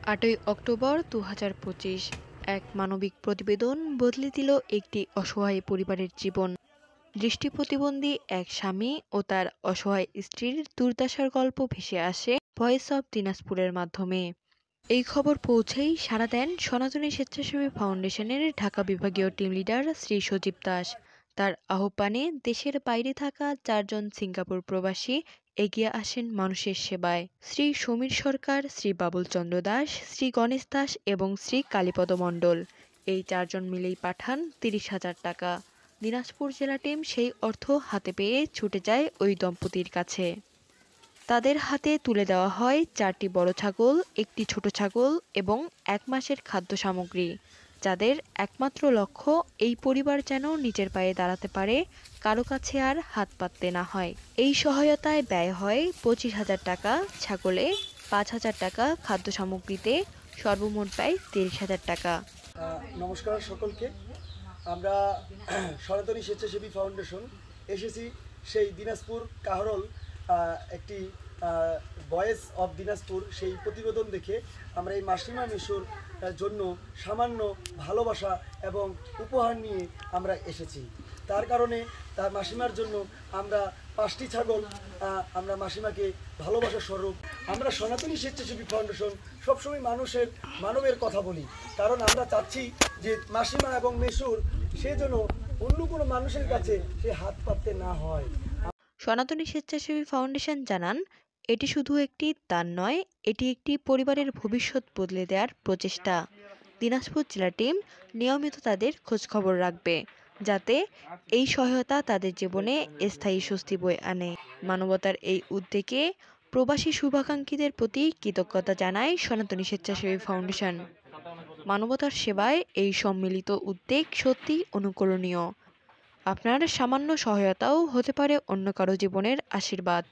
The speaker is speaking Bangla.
৮ই অক্টোবর ২০২৫ এক মানবিক প্রতিবেদন বদলে দিল একটি অসহায় পরিবারের জীবন। দৃষ্টি প্রতিবন্ধী এক স্বামী ও তার অসহায় স্ত্রীর দুর্দশার গল্প ভেসে আসে ভয়েস অব দিনাজপুরের মাধ্যমে। এই খবর পৌঁছেই সাড়া দেন সনাতনী স্বেচ্ছাসেবী ফাউন্ডেশনের ঢাকা বিভাগীয় টিম লিডার শ্রী সজীব দাস। তার আহ্বানে দেশের বাইরে থাকা ৪ জন সিঙ্গাপুর প্রবাসী এগিয়ে আসেন মানুষের সেবায়। শ্রী সমীর সরকার, শ্রী বাবুল চন্দ্র দাস, শ্রী গণেশ দাস এবং শ্রী কালীপদ মণ্ডল, এই ৪ জন মিলেই পাঠান ৩০,০০০ টাকা। দিনাজপুর জেলা টিম সেই অর্থ হাতে পেয়ে ছুটে যায় ওই দম্পতির কাছে। তাদের হাতে তুলে দেওয়া হয় ৪টি বড় ছাগল, একটি ছোট ছাগল এবং ১ মাসের খাদ্য সামগ্রী, যাদের একমাত্র লক্ষ্য এই পরিবার যেন নিজের পায়ে দাঁড়াতে পারে, কারো কাছে আর হাত পাততে না হয়। এই সহায়তায় ব্যয় হয় ২৫,০০০ টাকা ছাগলে, ৫,০০০ টাকা খাদ্য সামগ্রীতে, সর্বমোট ব্যয় ৩০,০০০ টাকা। নমস্কার সকলকে। আমরা সনাতনী স্বেচ্ছাসেবী ফাউন্ডেশন এসেছি সেই দিনাজপুর কাহরল একটি ভয়েস অব দিনাজপুর সেই প্রতিবেদন দেখে আমরা এই মাসিমা মিশুর জন্য সামান্য ভালোবাসা এবং উপহার নিয়ে আমরা এসেছি। তার কারণে তার মাসিমার জন্য আমরা ৫টি ছাগল আমরা মাসিমাকে ভালোবাসার স্বরূপ। আমরা সনাতনী স্বেচ্ছাসেবী ফাউন্ডেশন সবসময় মানবের কথা বলি, কারণ আমরা চাচ্ছি যে মাসিমা এবং মেশুর সে যেন অন্য কোনো মানুষের কাছে সে হাত পাততে না হয়। সনাতনী স্বেচ্ছাসেবী ফাউন্ডেশন জানান, এটি শুধু একটি দান নয়, এটি একটি পরিবারের ভবিষ্যৎ বদলে দেওয়ার প্রচেষ্টা। দিনাজপুর জেলা টিম নিয়মিত তাদের খোঁজখবর রাখবে, যাতে এই সহায়তা তাদের জীবনে স্থায়ী স্বস্তি বয়ে আনে। মানবতার এই উদ্যোগে প্রবাসী শুভাকাঙ্ক্ষীদের প্রতি কৃতজ্ঞতা জানায় সনাতনী স্বেচ্ছাসেবী ফাউন্ডেশন। মানবতার সেবায় এই সম্মিলিত উদ্যোগ সত্যিই অনুকরণীয়। আপনার সামান্য সহায়তাও হতে পারে অন্য কারো জীবনের আশীর্বাদ।